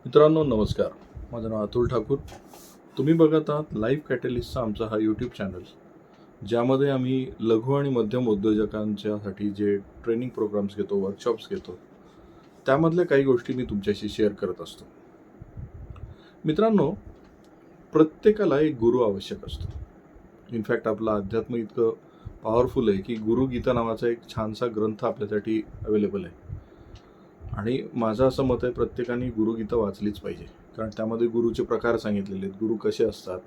मित्रांनो नमस्कार. माझं नाव अतुल ठाकूर. तुम्ही बघत आहात लाईफ कॅटलिस्टचा आमचा हा यूट्यूब चॅनल, ज्यामध्ये आम्ही लघु आणि मध्यम उद्योजकांच्यासाठी जे ट्रेनिंग प्रोग्राम्स घेतो, वर्कशॉप्स घेतो, त्यामधल्या काही गोष्टी मी तुमच्याशी शेअर करत असतो. मित्रांनो, प्रत्येकाला एक गुरु आवश्यक असतो. इनफॅक्ट आपलं अध्यात्म इतकं पॉवरफुल आहे की गुरुगीता नावाचा एक छानसा ग्रंथ आपल्यासाठी अवेलेबल आहे. आणि माझं असं मत आहे, प्रत्येकाने गुरुगीता वाचलीच पाहिजे, कारण त्यामध्ये गुरुचे प्रकार सांगितलेले आहेत, गुरु कसे असतात.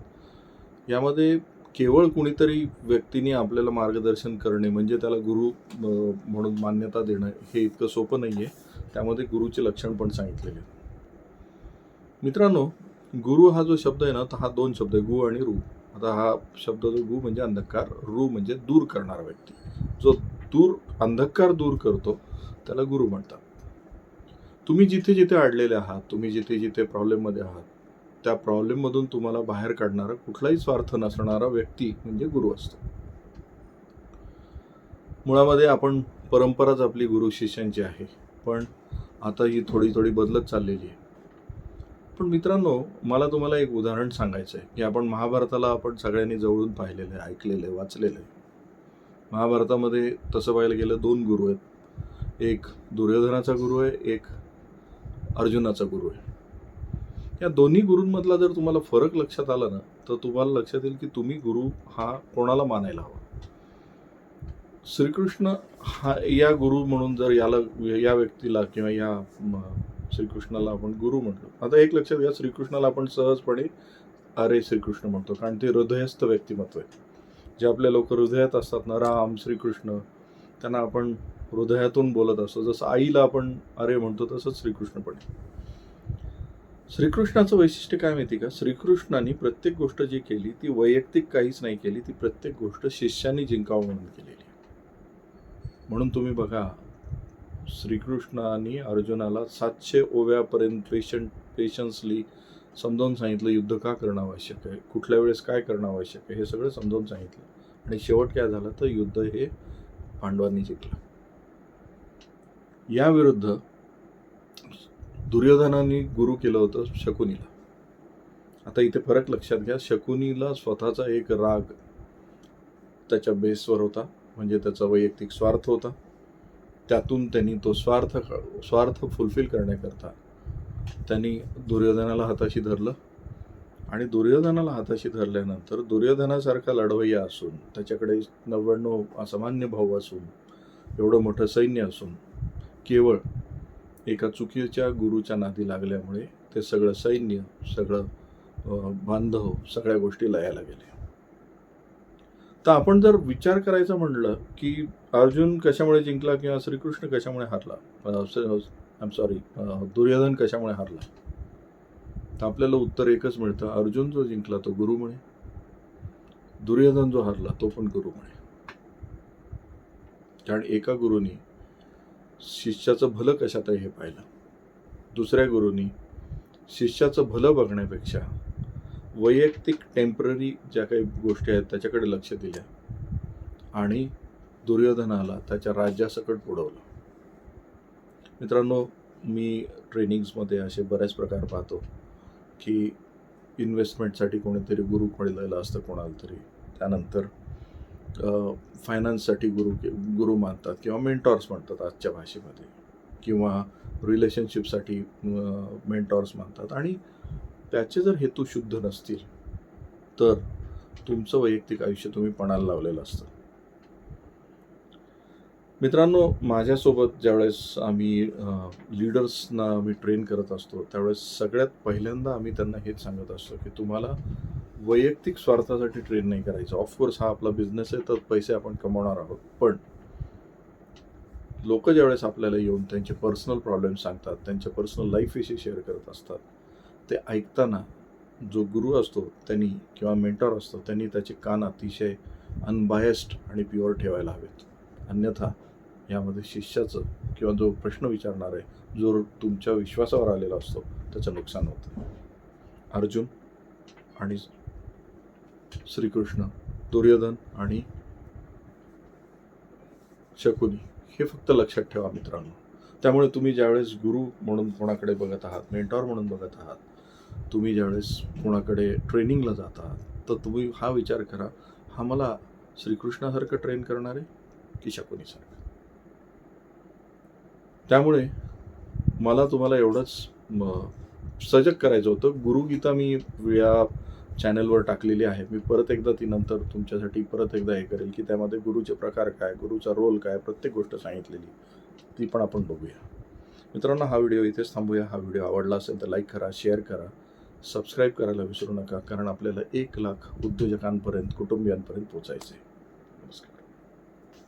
यामध्ये केवळ कुणीतरी व्यक्तीने आपल्याला मार्गदर्शन करणे म्हणजे त्याला गुरु म्हणून मान्यता देणं हे इतकं सोपं नाही आहे. त्यामध्ये गुरुचे लक्षण पण सांगितलेले आहेत. मित्रांनो, गुरु हा जो शब्द आहे ना, तर हा दोन शब्द आहे, गु आणि रू. आता हा शब्द जो गु म्हणजे अंधकार, रू म्हणजे दूर करणारा व्यक्ती. जो अंधकार दूर करतो त्याला गुरु म्हणतात. तुम्ही जिथे जिथे अडलेले आहात, तुम्ही जिथे जिथे प्रॉब्लेममध्ये आहात, त्या प्रॉब्लेममधून तुम्हाला बाहेर काढणारा कुठलाही स्वार्थ नसणारा व्यक्ती म्हणजे गुरु असतो. मुळामध्ये आपण परंपराच आपली गुरु शिष्यांची आहे, पण आता ही थोडी थोडी बदलत चाललेली आहे. पण मित्रांनो, मला तुम्हाला एक उदाहरण सांगायचं आहे की आपण महाभारताला सगळ्यांनी जवळून पाहिलेलं आहे, ऐकलेलं आहे, वाचलेलं आहे. महाभारतामध्ये तसं पाहायला गेलं दोन गुरु आहेत. एक दुर्योधनाचा गुरु आहे, एक अर्जुनाचा गुरु आहे. या दोन्ही गुरूंमधला जर तुम्हाला फरक लक्षात आला ना, तर तुम्हाला लक्षात येईल की तुम्ही गुरु हा कोणाला मानायला हवा. श्रीकृष्ण हा या गुरु म्हणून जर या व्यक्तीला किंवा या श्रीकृष्णाला आपण गुरु म्हटलो. आता एक लक्षात घ्या, श्रीकृष्णाला आपण सहजपणे अरे श्रीकृष्ण म्हणतो, कारण ते हृदयस्थ व्यक्तिमत्व आहे. जे आपल्या लोक हृदयात असतात ना, राम श्रीकृष्ण, त्यांना आपण हृदयातून बोलत असतो. जसं आईला आपण अरे म्हणतो, तसंच श्रीकृष्ण पण आहे. श्रीकृष्णाचं वैशिष्ट्य काय माहिती का? श्रीकृष्णाने प्रत्येक गोष्ट जी केली ती वैयक्तिक काहीच नाही केली, ती प्रत्येक गोष्ट शिष्याने जिंकावं म्हणून केलेली. म्हणून तुम्ही बघा, श्रीकृष्णाने अर्जुनाला 700 ओव्यापर्यंत पेशन्सली समजावून सांगितलं युद्ध का करणं आवश्यक आहे, कुठल्या वेळेस काय करणं आवश्यक आहे, हे सगळं समजावून सांगितलं. आणि शेवट काय झालं, तर युद्ध हे पांडवांनी जिंकलं. या विरुद्ध दुर्योधनाने गुरु केलं होतं शकुनीला. आता इथे फरक लक्षात घ्या. शकुनीला स्वतःचा एक राग त्याच्या बेसवर होता, म्हणजे त्याचा वैयक्तिक स्वार्थ होता. त्यातून त्यांनी तो स्वार्थ फुलफिल करण्याकरता त्यांनी दुर्योधनाला हाताशी धरलं. आणि दुर्योधनाला हाताशी धरल्यानंतर दुर्योधनासारखा लढवय्या असून, त्याच्याकडे 99 असामान्य भाऊ असून, एवढं मोठं सैन्य असून, केवळ एका चुकीच्या गुरुच्या नादी लागल्यामुळे ते सगळं सैन्य, सगळं बांधव, सगळ्या गोष्टी लयाला गेल्या. तर आपण जर विचार करायचा म्हणलं की अर्जुन कशामुळे जिंकला किंवा श्रीकृष्ण कशामुळे हारला, दुर्योधन कशामुळे हारला, तर आपल्याला उत्तर एकच मिळतं. अर्जुन जो जिंकला तो गुरुमुळे, दुर्योधन जो हारला तो पण गुरुमुळे. कारण एका गुरुनी शिष्याचं भलं कशात आहे हे पाहिलं, दुसऱ्या गुरुनी शिष्याचं भलं बघण्यापेक्षा वैयक्तिक टेम्पररी ज्या काही गोष्टी आहेत त्याच्याकडे लक्ष दिल्या आणि दुर्योधनाला त्याच्या राज्यासकट बुडवलं. मित्रांनो, मी ट्रेनिंग्समध्ये असे बऱ्याच प्रकार पाहतो की इन्व्हेस्टमेंटसाठी कोणीतरी गुरु खोळलेलं असतं कोणाला तरी, त्यानंतर फायनान्ससाठी गुरु मानतात किंवा मेंटॉर्स म्हणतात आजच्या भाषेमध्ये, किंवा रिलेशनशिपसाठी मेंटॉर्स मानतात. आणि त्याचे जर हेतू शुद्ध नसतील तर तुमचं वैयक्तिक आयुष्य तुम्ही पणाला लावलेलं असतं. मित्रांनो, माझ्यासोबत ज्यावेळेस आम्ही लीडर्सना आम्ही ट्रेन करत असतो, त्यावेळेस सगळ्यात पहिल्यांदा आम्ही त्यांना हेच सांगत असतो की तुम्हाला वैयक्तिक स्वार्थासाठी ट्रेन नाही करायचं. ऑफकोर्स हा आपला बिझनेस आहे, तर पैसे आपण कमवणार आहोत, पण लोक ज्यावेळेस आपल्याला येऊन त्यांचे पर्सनल प्रॉब्लेम सांगतात, त्यांच्या पर्सनल लाईफविषयी शेअर करत असतात, ते ऐकताना जो गुरु असतो त्यांनी किंवा मेंटॉर असतो त्यांनी त्याचे कान अतिशय अनबायस्ड आणि प्युअर ठेवायला हवेत. अन्यथा यामध्ये शिष्याचं किंवा जो प्रश्न विचारणार आहे, जो तुमच्या विश्वासावर आलेला असतो, त्याचं नुकसान होतं. अर्जुन आणि श्रीकृष्ण, दुर्योधन आणि शकुनी, हे फक्त लक्षात ठेवा मित्रांनो. त्यामुळे तुम्ही ज्यावेळेस गुरु म्हणून कोणाकडे बघत आहात, मेंटॉर म्हणून बघत आहात, तुम्ही ज्यावेळेस कोणाकडे ट्रेनिंगला जात आहात, तर तुम्ही हा विचार करा, हा मला श्रीकृष्णासारखं ट्रेन करणार आहे की शकुनीसारखं. त्यामुळे मला तुम्हाला एवढंच सजग करायचं होतं. गुरुगीता मी या चॅनलवर टाकलेली आहे. मी परत एकदा ती नंतर तुमच्यासाठी परत एकदा हे करेल की त्यामध्ये गुरुचे प्रकार काय, गुरुचा रोल काय, प्रत्येक गोष्ट सांगितलेली, ती पण आपण बघूया. मित्रांनो, हा व्हिडिओ इथेच थांबूया. हा व्हिडिओ आवडला असेल तर लाईक करा, शेअर करा, सबस्क्राईब करायला विसरू नका, कारण आपल्याला 1 लाख उद्योजकांपर्यंत, कुटुंबियांपर्यंत पोहोचायचं आहे.